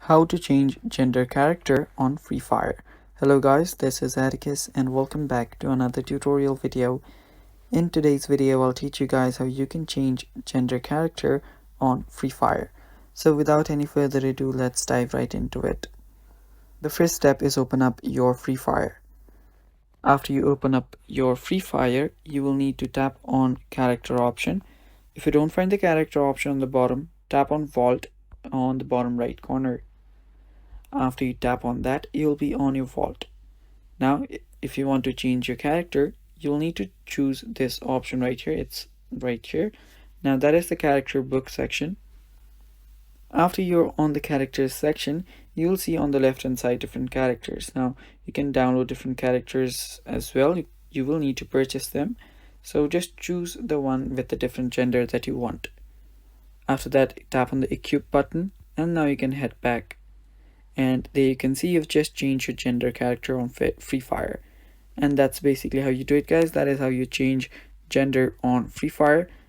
How to change gender character on Free Fire. Hello guys, this is Atticus and welcome back to another tutorial video. In today's video, I'll teach you guys how you can change gender character on Free Fire. So without any further ado, let's dive right into it. The first step is open up your Free Fire. After you open up your Free Fire, you will need to tap on character option. If you don't find the character option on the bottom, tap on Vault on the bottom right corner. After you tap on that, you'll be on your vault. Now if you want to change your character, you'll need to choose this option right here. It's right here. Now that is the character book section. After you're on the characters section, you'll see on the left hand side different characters. Now you can download different characters as well. You will need to purchase them, so just choose the one with the different gender that you want. After that, tap on the equip button and now you can head back. And there you can see you've just changed your gender character on Free Fire. And that's basically how you do it, guys. That is how you change gender on Free Fire.